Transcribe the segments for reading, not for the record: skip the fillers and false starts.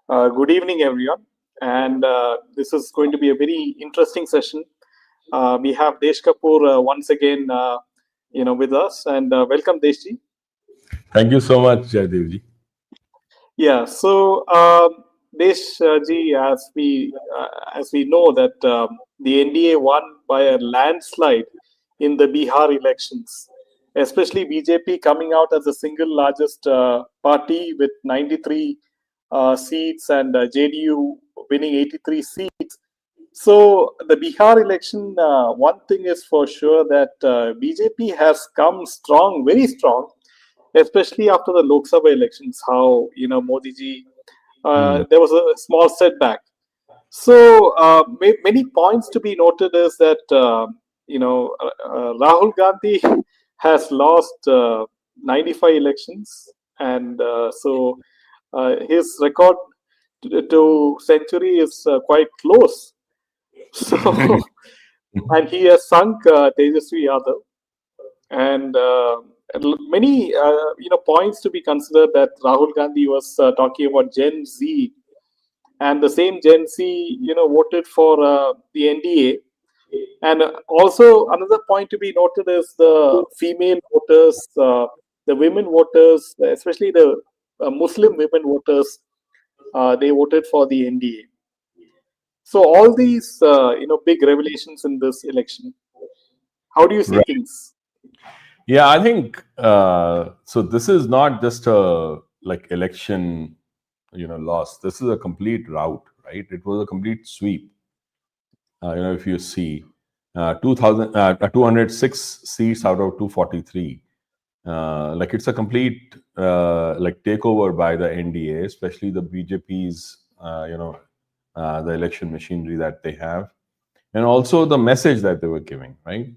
Good evening, everyone. And this is going to be a very interesting session. We have Desh Kapoor once again, with us. And welcome, Deshji. Thank you so much, Jayadevji. Yeah. So, Desh ji, as we know that the NDA won by a landslide in the Bihar elections, especially BJP coming out as the single largest party with 93 seats and JDU winning 83 seats. So the Bihar election, one thing is for sure that BJP has come strong, very strong, especially after the Lok Sabha elections. How Modi ji, Hmm. there was a small setback. So many points to be noted is that Rahul Gandhi has lost 95 elections, and his record to century is quite close. So, and he has sunk Tejasvi Yadav, and many points to be considered that Rahul Gandhi was talking about Gen Z, and the same Gen Z voted for the NDA. And also another point to be noted is the female voters, the women voters, especially the Muslim women voters, they voted for the NDA. So all these, big revelations in this election. How do you see Right. things? Yeah, I think so. This is not just a election, loss. This is a complete rout, right? It was a complete sweep. If you see, 206 seats out of 243. It's a complete takeover by the NDA, especially the BJP's the election machinery that they have, and also the message that they were giving, right?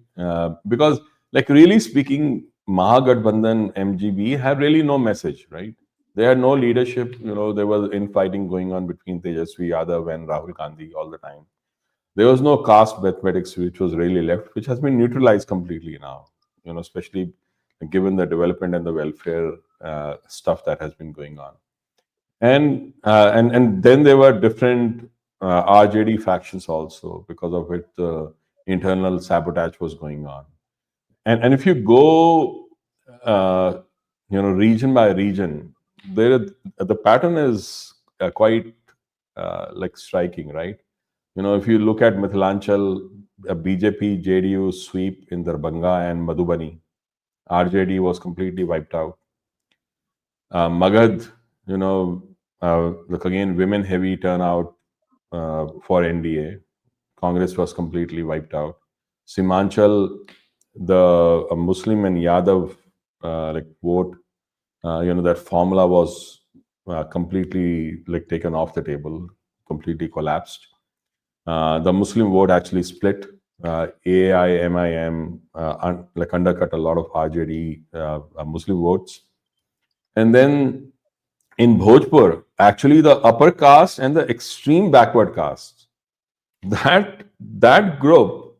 Because really speaking, Mahagathbandhan MGB have really no message, right? They had no leadership. There was infighting going on between Tejasvi Yadav and Rahul Gandhi all the time. There was no caste mathematics which was really left, which has been neutralized completely now. Especially given the development and the welfare stuff that has been going on, and then there were different RJD factions also, because of which the internal sabotage was going on. And if you go, region by region, the pattern is quite striking, right? If you look at Mithilanchal, BJP JDU sweep in Darbhanga and Madhubani, RJD was completely wiped out. Magad, look again, women heavy turnout for NDA. Congress was completely wiped out. Simanchal, the Muslim and Yadav vote, that formula was completely taken off the table, completely collapsed. The Muslim vote actually split. AI, MIM, undercut a lot of RJD Muslim votes. And then in Bhojpur, actually the upper caste and the extreme backward caste, that group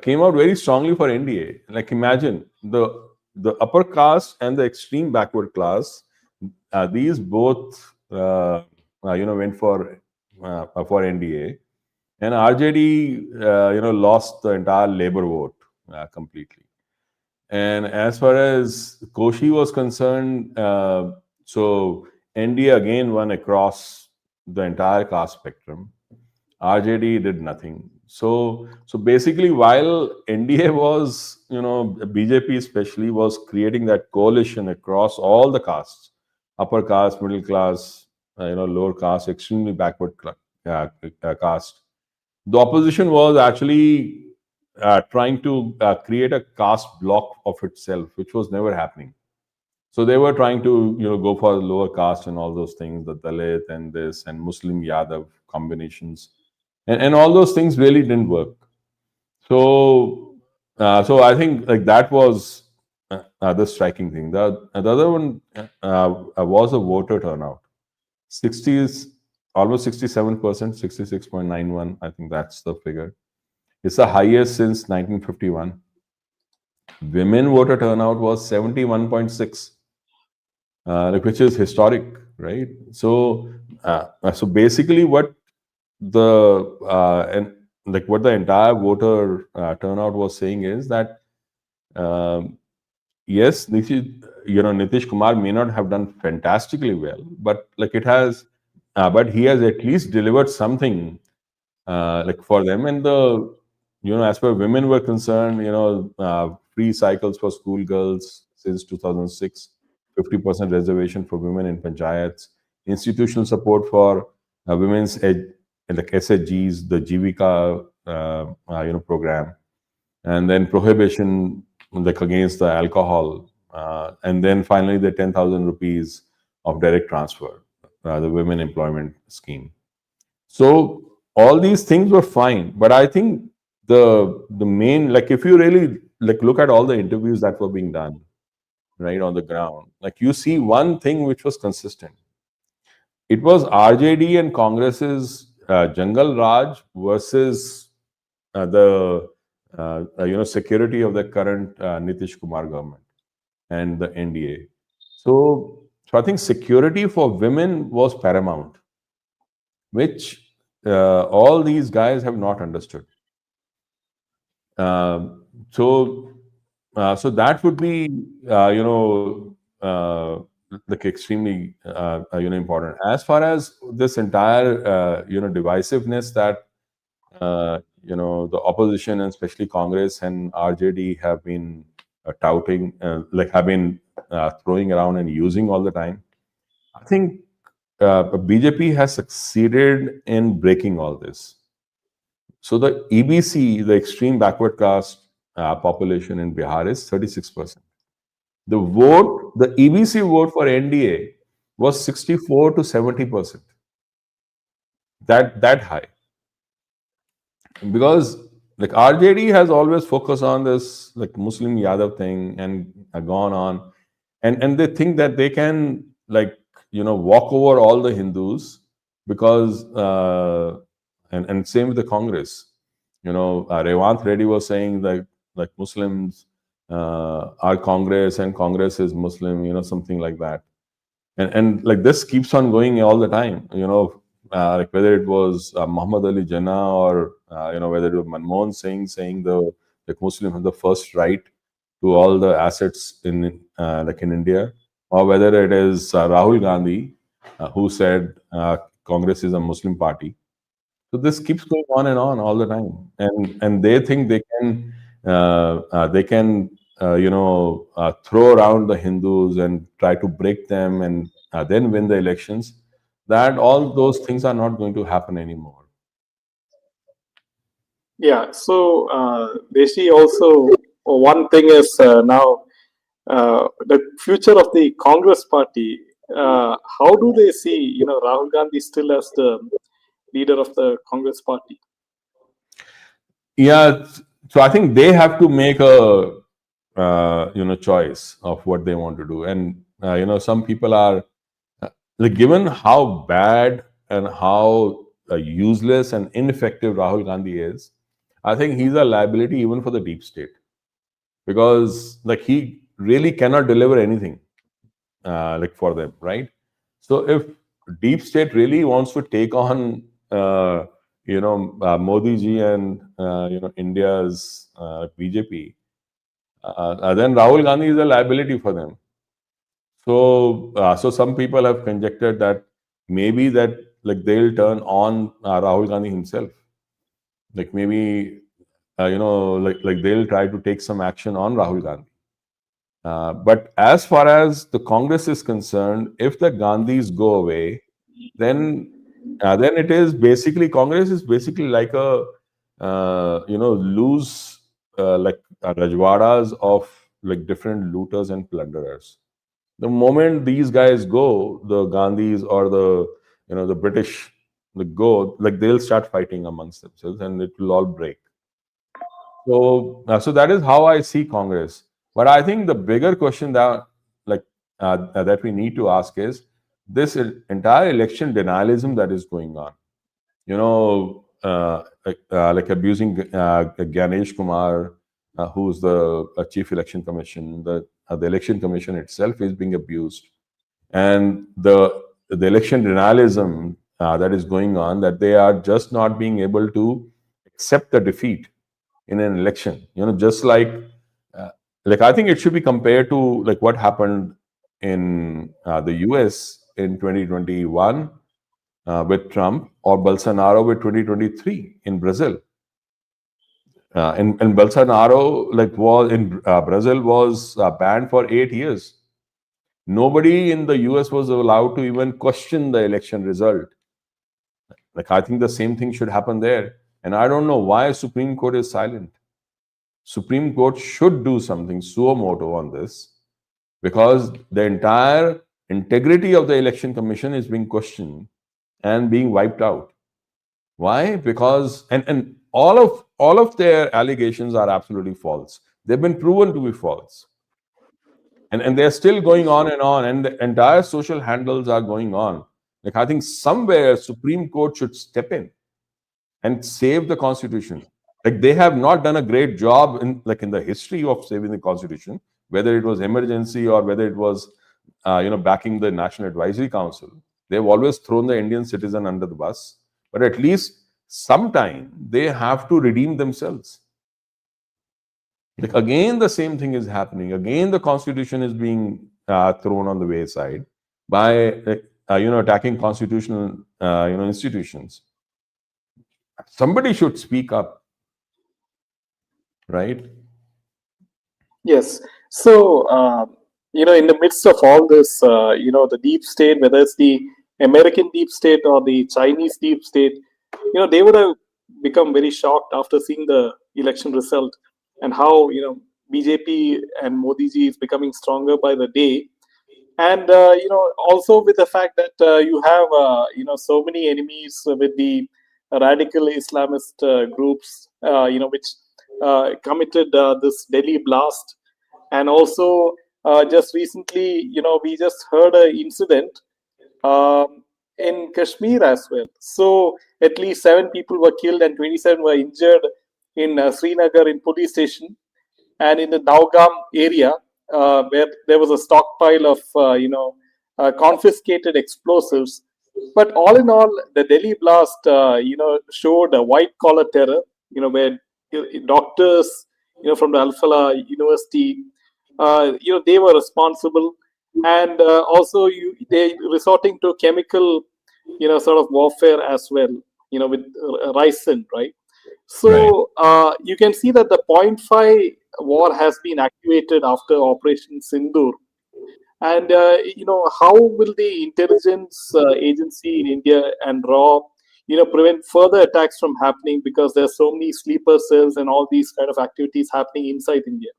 came out very strongly for NDA. Imagine the upper caste and the extreme backward class, these both went for NDA, and RJD lost the entire labor vote completely. And as far as Koshi was concerned, so NDA again won across the entire caste spectrum. RJD did nothing. So basically, while NDA was, BJP especially was creating that coalition across all the castes, upper caste, middle class, lower caste, extremely backward caste. The opposition was actually trying to create a caste block of itself, which was never happening. So they were trying to, go for the lower caste and all those things, the Dalit and this and Muslim Yadav combinations, and all those things really didn't work. So I think that was the striking thing. The other one was a voter turnout. 60s, almost 67%, 66.91. I think that's the figure. It's the highest since 1951. Women voter turnout was 71.6, which is historic, right? So So basically, what the and like what the entire voter turnout was saying is that um, yes, Nitish Kumar may not have done fantastically well, but like it has, but he has at least delivered something like for them. And as far as women were concerned, free cycles for school girls since 2006, 50% reservation for women in panchayats, institutional support for women's like SHGs, the Jivika, program, and then prohibition like against the alcohol, and then finally the 10,000 rupees of direct transfer, the women employment scheme. So all these things were fine, but I think the main, like if you really like look at all the interviews that were being done right on the ground, like you see one thing which was consistent. It was RJD and Congress's Jungle Raj versus the security of the current Nitish Kumar government and the NDA. So I think security for women was paramount, which all these guys have not understood. So so that would be like extremely important. As far as this entire divisiveness that the opposition and especially Congress and RJD have been touting, like have been throwing around and using all the time. I think BJP has succeeded in breaking all this. So the EBC, the extreme backward caste population in Bihar is 36%. The EBC vote for NDA was 64 to 70%. That high. Because like RJD has always focused on this like Muslim Yadav thing and gone on, and they think that they can like walk over all the Hindus because and same with the Congress. Revant Reddy was saying that like Muslims are Congress and Congress is Muslim, something like that, and like this keeps on going all the time. Like whether it was Muhammad Ali Jinnah or whether it was Manmohan Singh saying the like Muslim have the first right to all the assets in like in India, or whether it is Rahul Gandhi who said Congress is a Muslim party. So this keeps going on and on all the time, and they think they can throw around the Hindus and try to break them and then win the elections. That all those things are not going to happen anymore. Yeah. So, Deshi, also one thing is now the future of the Congress party. How do they see, Rahul Gandhi still as the leader of the Congress party? Yeah, so I think they have to make a choice of what they want to do, and some people are like given how bad and how useless and ineffective Rahul Gandhi is. I think he's a liability even for the deep state because like he really cannot deliver anything like for them, right? So if deep state really wants to take on Modi ji and India's BJP, then Rahul Gandhi is a liability for them. So some people have conjectured that maybe that like they'll turn on Rahul Gandhi himself, like maybe like they'll try to take some action on Rahul Gandhi. But as far as the Congress is concerned, if the Gandhis go away, then it is basically Congress is basically like a loose like rajwadas of like different looters and plunderers. The moment these guys go, the Gandhis or the British the go, like they'll start fighting amongst themselves and it will all break. So that is how I see Congress. But I think the bigger question that like that we need to ask is this entire election denialism that is going on. Like abusing Ganesh Kumar, who's the chief election commission. The election commission itself is being abused, and the the election denialism that is going on, that they are just not being able to accept the defeat in an election. Just uh, like I think it should be compared to like what happened in the US in 2021 with Trump, or Bolsonaro with 2023 in Brazil. And Bolsonaro like was in Brazil was banned for 8 years. Nobody in the US was allowed to even question the election result. Like I think the same thing should happen there. And I don't know why Supreme Court is silent. Supreme Court should do something suo moto on this, because the entire integrity of the election commission is being questioned and being wiped out. Why? Because and all of their allegations are absolutely false. They've been proven to be false. And they're still going on, and the entire social handles are going on. Like I think somewhere Supreme Court should step in and save the constitution. Like they have not done a great job in the history of saving the constitution, whether it was emergency or whether it was backing the National Advisory Council. They've always thrown the Indian citizen under the bus, but at least sometime they have to redeem themselves. Like again, the same thing is happening. Again, the constitution is being thrown on the wayside by attacking constitutional institutions. Somebody should speak up, right? Yes. So, in the midst of all this, the deep state, whether it's the American deep state or the Chinese deep state, they would have become very shocked after seeing the election result, and how, BJP and Modi ji is becoming stronger by the day. And, also with the fact that you have, so many enemies with the radical Islamist groups, which committed this Delhi blast. And also, just recently, we just heard an incident in Kashmir as well. So at least 7 people were killed and 27 were injured in Srinagar in police station, and in the Naugam area, where there was a stockpile of confiscated explosives. But all in all, the Delhi blast showed a white collar terror. Where doctors from the Al Falah University, they were responsible, and also they resorting to chemical sort of warfare as well. With ricin, right? Right. So you can see that the point five war has been activated after Operation Sindoor. And how will the intelligence agency in India and RAW, prevent further attacks from happening, because there's so many sleeper cells and all these kind of activities happening inside India?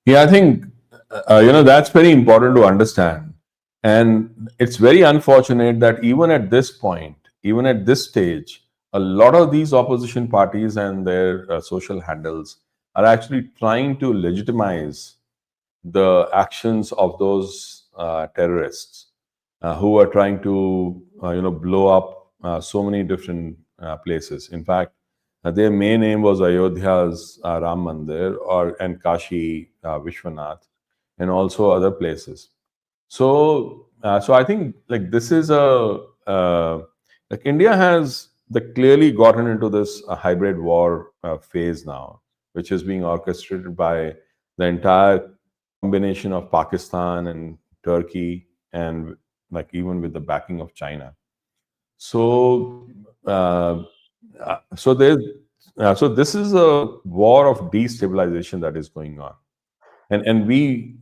Yeah, I think that's very important to understand, and it's very unfortunate that even at this point, even at this stage, a lot of these opposition parties and their social handles are actually trying to legitimize the actions of those terrorists who are trying to blow up so many different places. In fact, their main aim was Ayodhya's Ram Mandir and Kashi Vishwanath, and also other places. So I think like this is like India has clearly gotten into this hybrid war phase now, which is being orchestrated by the entire combination of Pakistan and Turkey, and like even with the backing of China. So, so there's so this is a war of destabilization that is going on, and we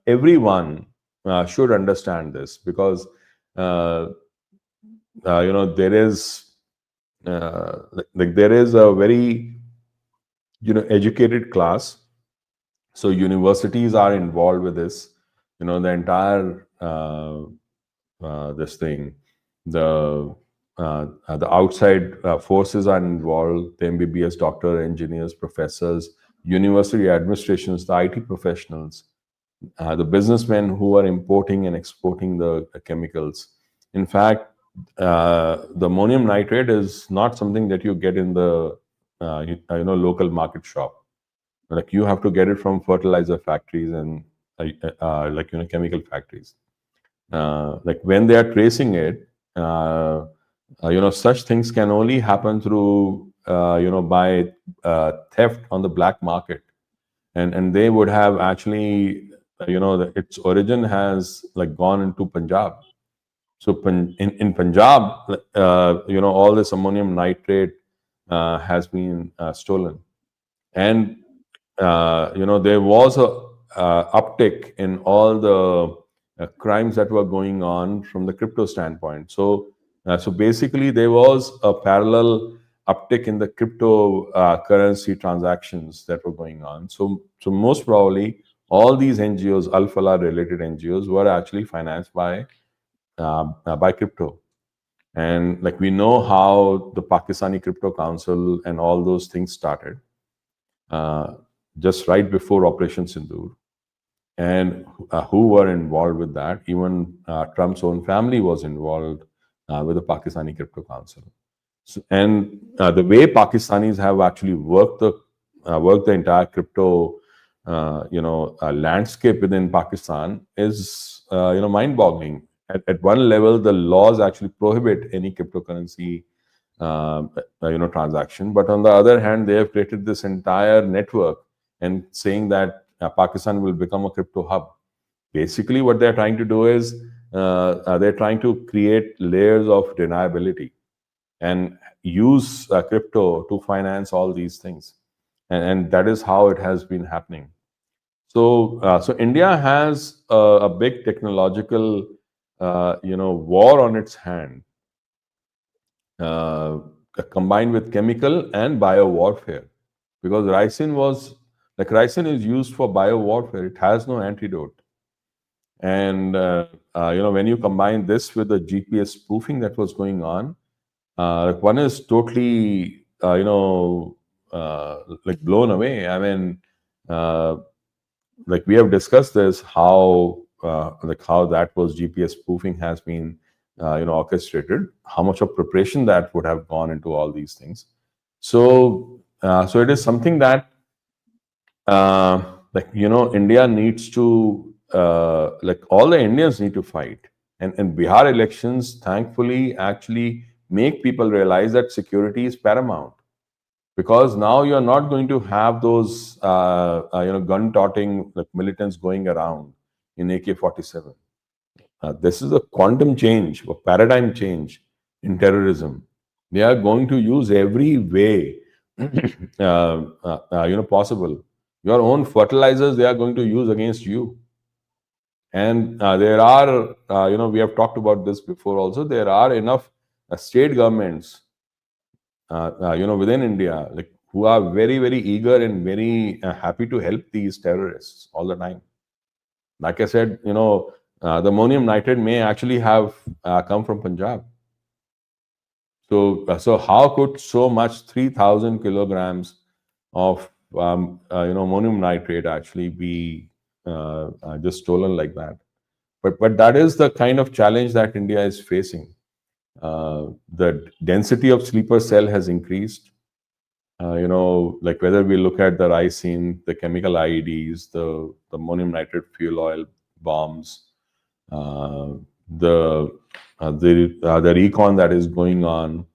everyone should understand this, because uh, there is there is a very educated class. So universities are involved with this. The entire this thing, the outside forces are involved. The MBBS doctor, engineers, professors, university administrations, the IT professionals, the businessmen who are importing and exporting the chemicals. In fact, the ammonium nitrate is not something that you get in the local market shop. Like you have to get it from fertilizer factories and chemical factories. like when they are tracing it, such things can only happen through by theft on the black market, and they would have actually its origin has like gone into Punjab. So in Punjab, all this ammonium nitrate has been stolen, and there was a uptick in all the crimes that were going on from the crypto standpoint. So basically, there was a parallel uptick in the crypto currency transactions that were going on. So most probably, all these NGOs, Al Falah related NGOs, were actually financed by crypto. And like we know how the Pakistani Crypto Council and all those things started uh, just right before Operation Sindoor, and who were involved with that. Even Trump's own family was involved with the Pakistani Crypto Council. So, and the way Pakistanis have actually worked the entire crypto landscape within Pakistan is mind-boggling. At one level, the laws actually prohibit any cryptocurrency transaction, but on the other hand, they have created this entire network and saying that Pakistan will become a crypto hub. Basically, what they're trying to do is they're trying to create layers of deniability and use crypto to finance all these things, and that is how it has been happening. So India has a big technological war on its hand, uh, combined with chemical and bio warfare, because ricin is used for bio warfare. It has no antidote, and when you combine this with the GPS spoofing that was going on, one is totally like blown away. I mean, uh, like we have discussed this, how how that was GPS spoofing has been orchestrated, how much of preparation that would have gone into all these things. So it is something that India needs to like all the Indians need to fight, and Bihar elections thankfully actually make people realize that security is paramount, because now you're not going to have those gun toting like militants going around in AK-47. This is a quantum change, a paradigm change in terrorism. They are going to use every way possible. Your own fertilizers they are going to use against you. And there are we have talked about this before also. There are enough state governments within India, like who are very, very eager and very happy to help these terrorists all the time. Like I said, the ammonium nitrate may actually have come from Punjab. So how could so much 3,000 kilograms of ammonium nitrate actually be just stolen like that? But that is the kind of challenge that India is facing. The density of sleeper cell has increased. Like whether we look at the ricin, the chemical IEDs, the ammonium nitrate fuel oil bombs, uh, the recon that is going on.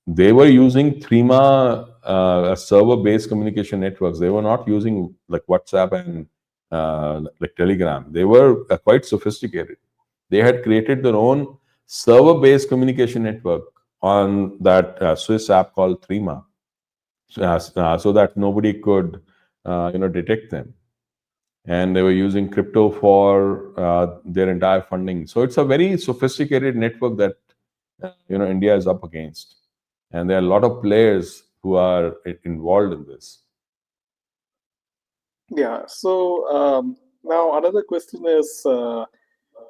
They were using Threema server-based communication networks. They were not using like WhatsApp and like Telegram. They were quite sophisticated. They had created their own server-based communication network on that Swiss app called Threema, so that nobody could detect them, and they were using crypto for their entire funding. So it's a very sophisticated network that India is up against, and there are a lot of players who are involved in this. Yeah. So now another question is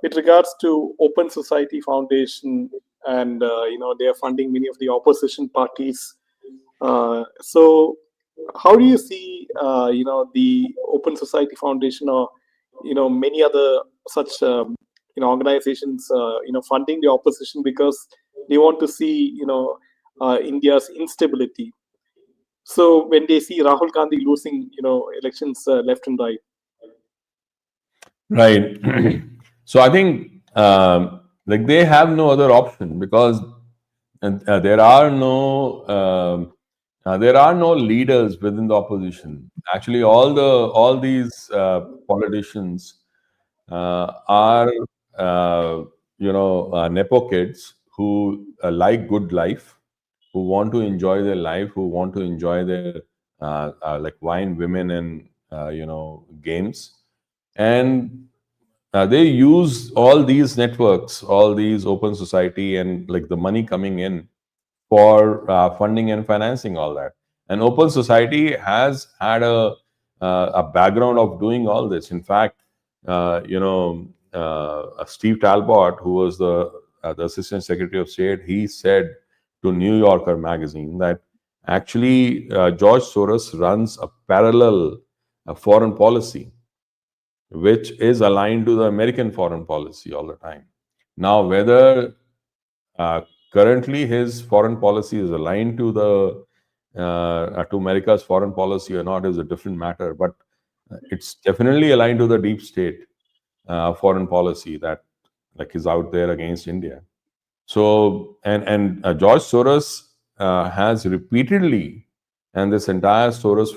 with regards to Open Society Foundation, and they are funding many of the opposition parties. So how do you see the Open Society Foundation, or many other such organizations funding the opposition because they want to see India's instability? So when they see Rahul Gandhi losing elections left and right. Right. So I think like they have no other option because there are no leaders within the opposition. Actually, all these politicians are nepo kids who like good life, who want to enjoy their life, who want to enjoy their like wine, women, and games, and they use all these networks, all these open society, and like the money coming in for funding and financing all that. And open society has had a background of doing all this. In fact, Steve Talbot, who was the Assistant Secretary of State, he said to New Yorker magazine that actually George Soros runs a parallel foreign policy which is aligned to the American foreign policy all the time. Now, whether uh, currently his foreign policy is aligned to the to America's foreign policy or not is a different matter, but it's definitely aligned to the deep state foreign policy that like is out there against India. So, and George Soros has repeatedly, and this entire Soros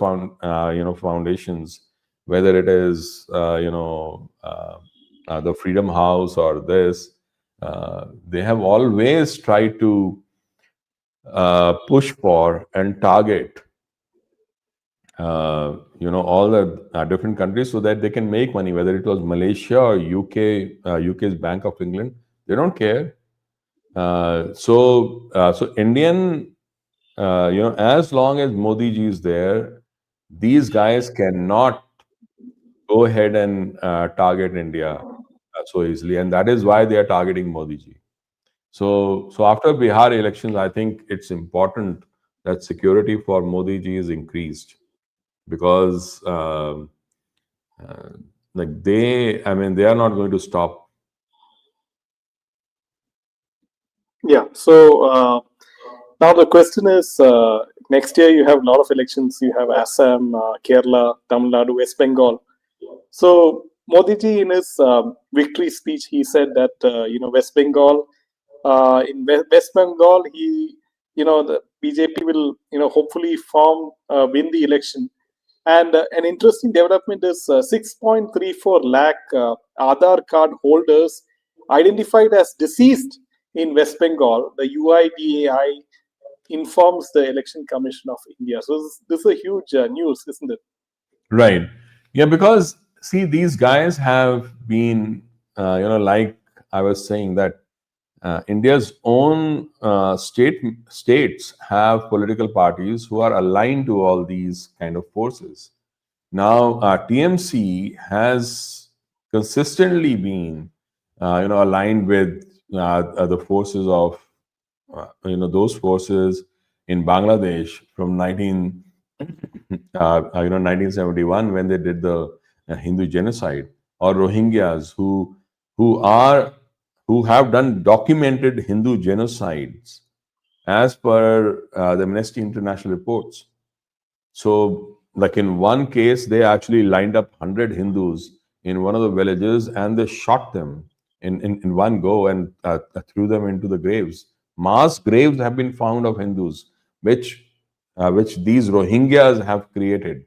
foundations, whether it is the Freedom House or this, they have always tried to push for and target all the different countries so that they can make money, whether it was Malaysia or UK's Bank of England. They don't care. So Indian, as long as Modi ji is there, these guys cannot go ahead and target India so easily, and that is why they are targeting Modi ji. So after Bihar elections, I think it's important that security for Modi ji is increased because uh, like I mean, they are not going to stop. Yeah. So now the question is, next year you have a lot of elections. You have Assam, Kerala, Tamil Nadu, West Bengal. So Modi ji in his victory speech, he said that West Bengal, West Bengal, the BJP will hopefully win the election. And an interesting development is 6.34 lakh Aadhaar card holders identified as deceased in West Bengal. The UIDAI informs the Election Commission of India. So this is a huge news, isn't it? Right. Yeah, because see, these guys have been, like I was saying that India's own states have political parties who are aligned to all these kind of forces. Now, TMC has consistently been, aligned with the forces of, those forces in Bangladesh from 1971 when they did the Hindu genocide, or Rohingyas who who have done documented Hindu genocides as per the Amnesty International reports. So, like in one case, they actually lined up 100 Hindus in one of the villages and they shot them in one go and threw them into the graves. Mass graves have been found of Hindus, which these Rohingyas have created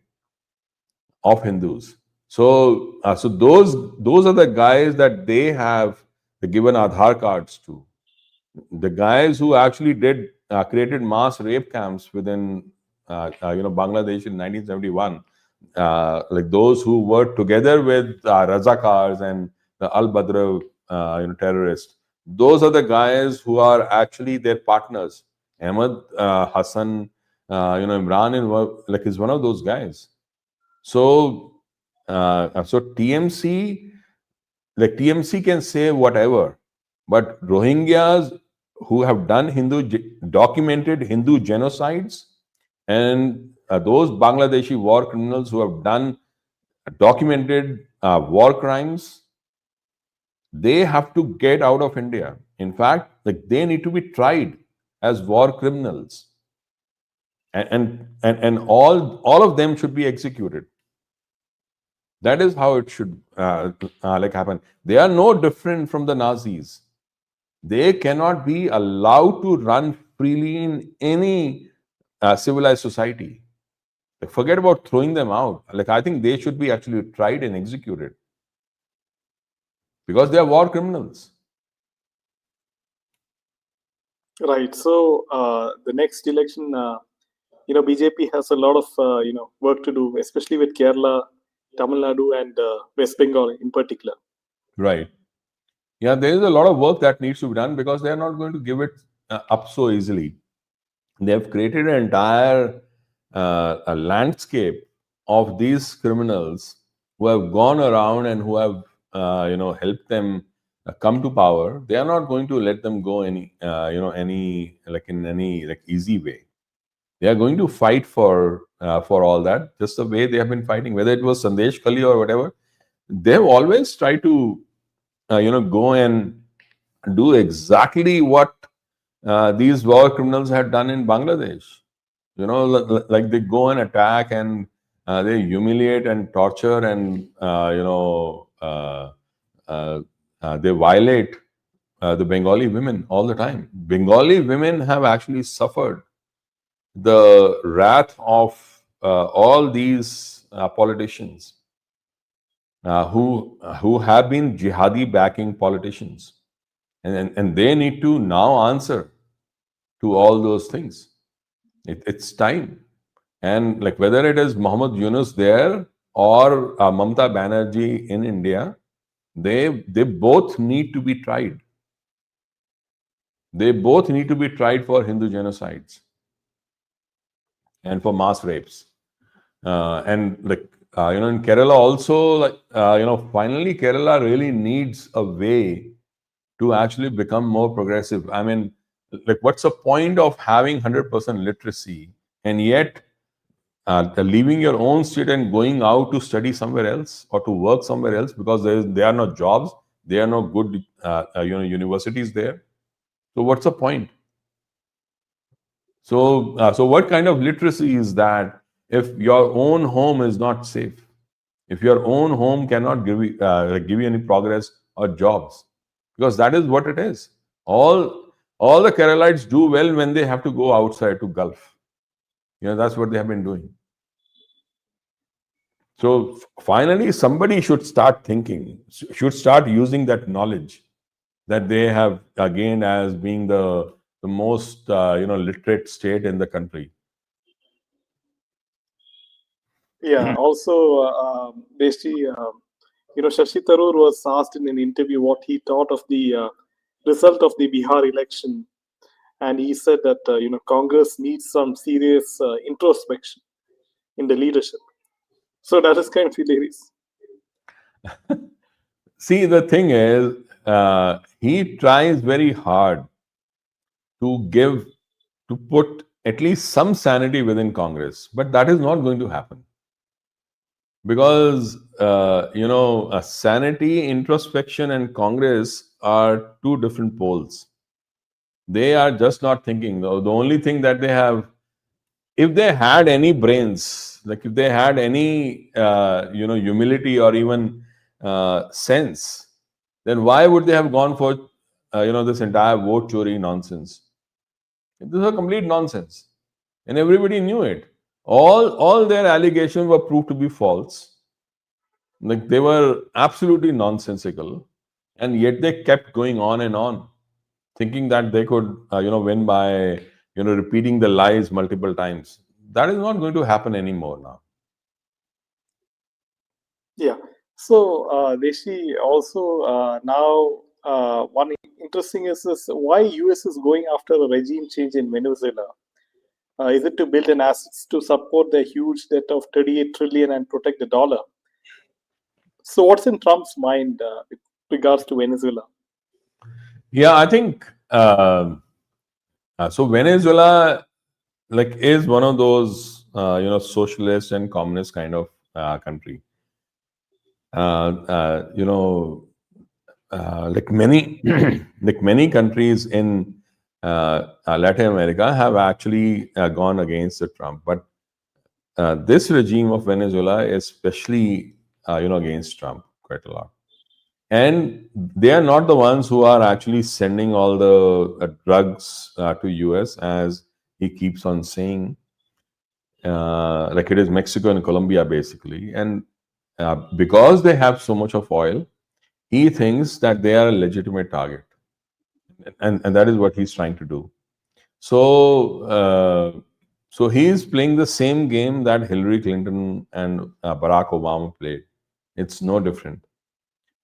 of Hindus. So those are the guys that they have given Aadhaar cards to. The guys who actually did created mass rape camps within Bangladesh in 1971, like those who were together with Razakars and the Al Badr terrorists. Those are the guys who are actually their partners. Ahmad Hassan, Imran is one of those guys. So TMC, like TMC can say whatever, but Rohingyas who have done documented Hindu genocides, and those Bangladeshi war criminals who have done documented war crimes, they have to get out of India. In fact, like they need to be tried as war criminals, and all of them should be executed. That is how it should like happen. They are no different from the Nazis. They cannot be allowed to run freely in any civilized society. Like, forget about throwing them out. Like, I think they should be actually tried and executed because they are war criminals. Right. So the next election, BJP has a lot of work to do, especially with Kerala, Tamil Nadu, and West Bengal in particular. Right. Yeah, there is a lot of work that needs to be done because they are not going to give it up so easily. They have created an entire a landscape of these criminals who have gone around and who have helped them come to power. They are not going to let them go any like in any like easy way. They are going to fight for all that, just the way they have been fighting, whether it was Sandesh Kali or whatever. They have always tried to go and do exactly what these war criminals had done in Bangladesh. Like they go and attack and they humiliate and torture and they violate the Bengali women all the time. Bengali women have actually suffered the wrath of all these politicians who have been jihadi backing politicians, and they need to now answer to all those things. It's time. And like whether it is Muhammad Yunus there or Mamta Banerjee in India, they both need to be tried. They both need to be tried for Hindu genocides and for mass rapes. And like in Kerala also, like finally Kerala really needs a way to actually become more progressive. I mean, like what's the point of having 100% literacy and yet leaving your own state and going out to study somewhere else or to work somewhere else because there are no jobs, there are no good universities there. So what's the point? So what kind of literacy is that if your own home is not safe, if your own home cannot give you any progress or jobs, because that is what it is. All the Keralites do well when they have to go outside to Gulf. That's what they have been doing. So finally, somebody should start thinking, should start using that knowledge that they have gained as being the most literate state in the country. Yeah. Also, Deshi, Shashi Tharoor was asked in an interview what he thought of the result of the Bihar election, and he said that Congress needs some serious introspection in the leadership. So that is kind of hilarious. See, the thing is, he tries very hard to put at least some sanity within Congress, but that is not going to happen because sanity, introspection, and Congress are two different poles. They are just not thinking. The only thing that they have, if they had any brains, like if they had any humility or even sense, then why would they have gone for this entire vote chori nonsense? This is a complete nonsense, and everybody knew it. All their allegations were proved to be false. Like they were absolutely nonsensical, and yet they kept going on, thinking that they could win by repeating the lies multiple times. That is not going to happen anymore now. Yeah. So, Deshi, also now one interesting is why US is going after a regime change in Venezuela. Is it to build an assets to support the huge debt of 38 trillion and protect the dollar? So, what's in Trump's mind with regards to Venezuela? Yeah, I think so. Venezuela like is one of those socialist and communist kind of country. Like many like many countries in Latin America have actually gone against the Trump, but this regime of Venezuela is especially against Trump quite a lot. And they are not the ones who are actually sending all the drugs to US, as he keeps on saying. Like it is Mexico and Colombia basically, and because they have so much of oil, he thinks that they are a legitimate target, and that is what he's trying to do. So, so he is playing the same game that Hillary Clinton and Barack Obama played. It's no different,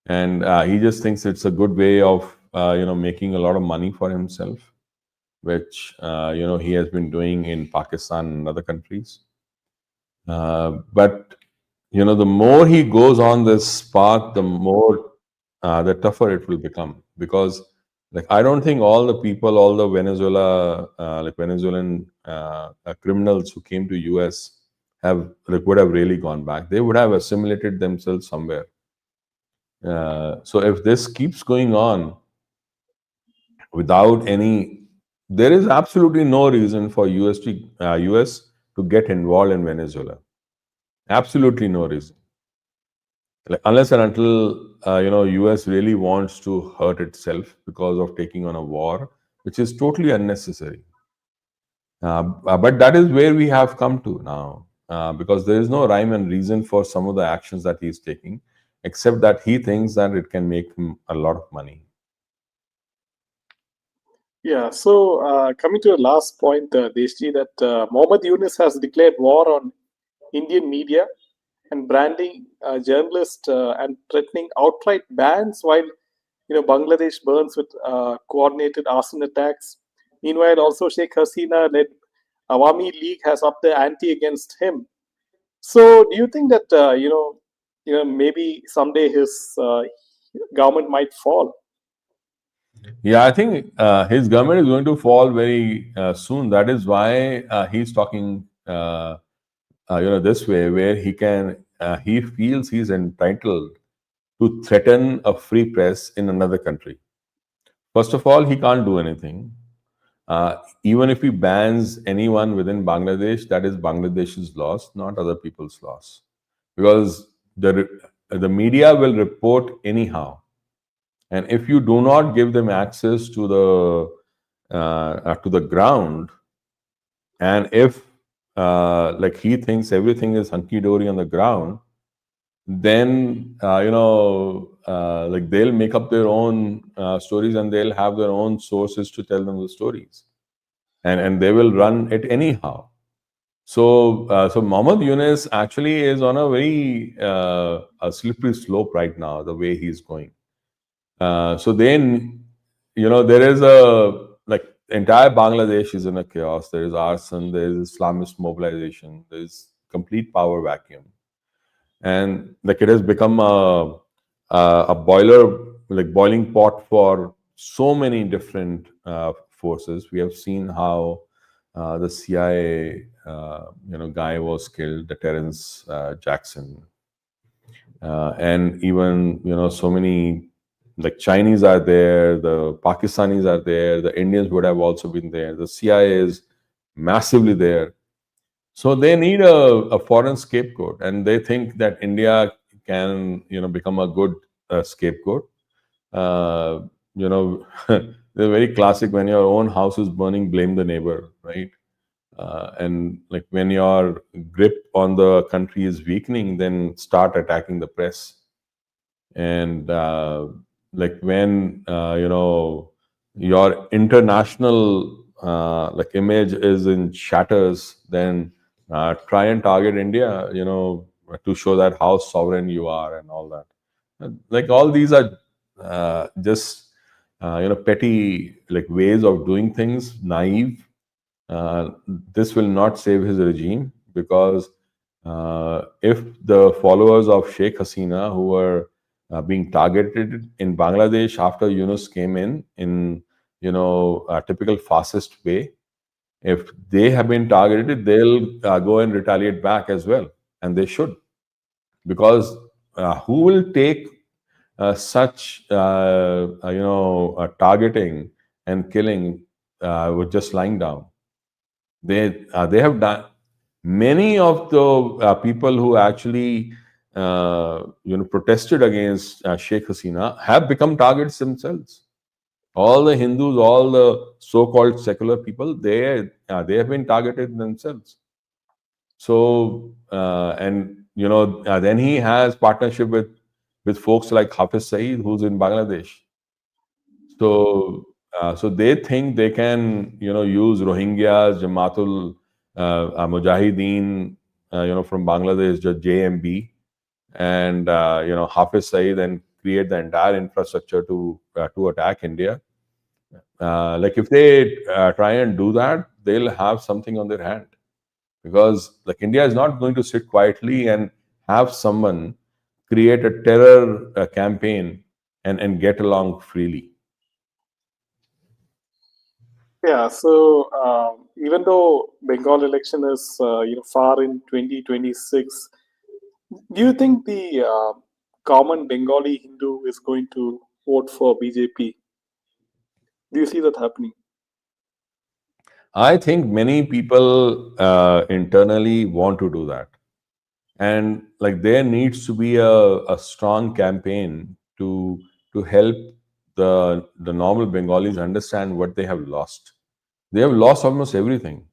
and he just thinks it's a good way of making a lot of money for himself, which he has been doing in Pakistan and other countries. But the more he goes on this path, the more the tougher it will become, because like I don't think all the people, all the Venezuelan criminals who came to US have would have really gone back. They would have assimilated themselves somewhere. So if this keeps going on without any, there is absolutely no reason for US to get involved in Venezuela. Absolutely no reason. Like unless and until US really wants to hurt itself because of taking on a war, which is totally unnecessary. But that is where we have come to now, because there is no rhyme and reason for some of the actions that he is taking, except that he thinks that it can make him a lot of money. Yeah, so coming to the last point, Deshji, that Mohammad Yunus has declared war on Indian media and branding journalists and threatening outright bans, while Bangladesh burns with coordinated arson attacks. Meanwhile, also Sheikh Hasina led Awami League has upped the ante against him. So, do you think that maybe someday his government might fall? Yeah, I think his government is going to fall very soon. That is why he's talking, this way, where he feels he's entitled to threaten a free press in another country. First of all, he can't do anything. Even if he bans anyone within Bangladesh, that is Bangladesh's loss, not other people's loss, because the media will report anyhow, and if you do not give them access to the ground, and if like he thinks everything is hunky dory on the ground, then like they'll make up their own stories, and they'll have their own sources to tell them the stories, and they will run it anyhow. So Mohammad Yunus actually is on a very a slippery slope right now, the way he's going. So then, there is a like entire Bangladesh is in a chaos. There is arson, there is Islamist mobilization, there is complete power vacuum, and like it has become a boiler, like boiling pot for so many different forces. We have seen how the CIA guy was killed, the Terrence Jackson, and even so many, like Chinese are there, the Pakistanis are there, the Indians would have also been there, the CIA is massively there. So they need a foreign scapegoat, and they think that India can, become a good scapegoat. Uh, they're very classic. When your own house is burning, blame the neighbor, right? And like when your grip on the country is weakening, then start attacking the press. And like when your international like image is in shatters, then try and target India, to show that how sovereign you are and all that. Like all these are just petty like ways of doing things, naive. This will not save his regime, because if the followers of Sheikh Hasina, who were being targeted in Bangladesh after Yunus came in a typical fascist way, if they have been targeted, they'll go and retaliate back as well, and they should, because who will take such targeting and killing with just lying down? They have done, many of the people who actually protested against Sheikh Hasina have become targets themselves. All the Hindus, all the so-called secular people, they have been targeted themselves. So and then he has partnership with folks like Hafiz Saeed, who's in Bangladesh. So they think they can use Rohingyas, Jamaatul Mujahideen, from Bangladesh, just JMB, and Hafiz Saeed, and create the entire infrastructure to attack India. Like if they try and do that, they'll have something on their hand, because like India is not going to sit quietly and have someone create a terror campaign and get along freely. Yeah. So even though Bengal election is far in 2026, do you think the common Bengali Hindu is going to vote for BJP? Do you see that happening? I think many people internally want to do that, and like there needs to be a strong campaign to help the normal Bengalis understand what they have lost. They have lost almost everything.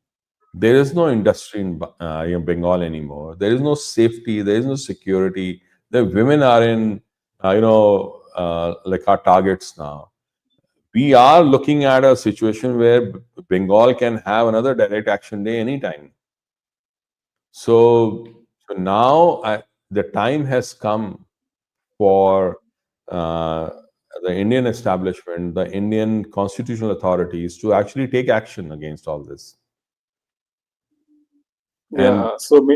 There is no industry in Bengal anymore. There is no safety. There is no security. The women are in like our targets now. We are looking at a situation where Bengal can have another direct action day anytime. So now the time has come for uh, the Indian establishment, the Indian constitutional authorities to actually take action against all this. And Yeah. So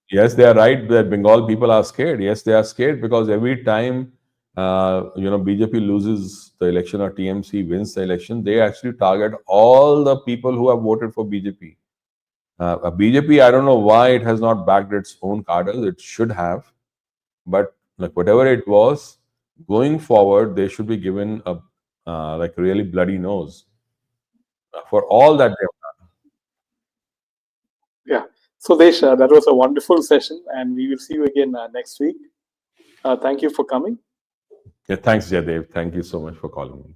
yes, they are right that Bengal people are scared. Yes, they are scared because every time BJP loses the election or TMC wins the election, they actually target all the people who have voted for BJP. BJP, I don't know why it has not backed its own cadres. It should have, but like whatever it was, going forward, they should be given a like really bloody nose for all that they have done. yeah. So Desh, that was a wonderful session, and we will see you again next week. Thank you for coming. Yeah, thanks, Jadev. Thank you so much for calling me.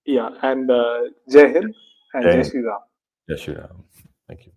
Yeah, and Jai Hind and Jai Jai Hind. Shri Ram. Yes, sure. Thank you.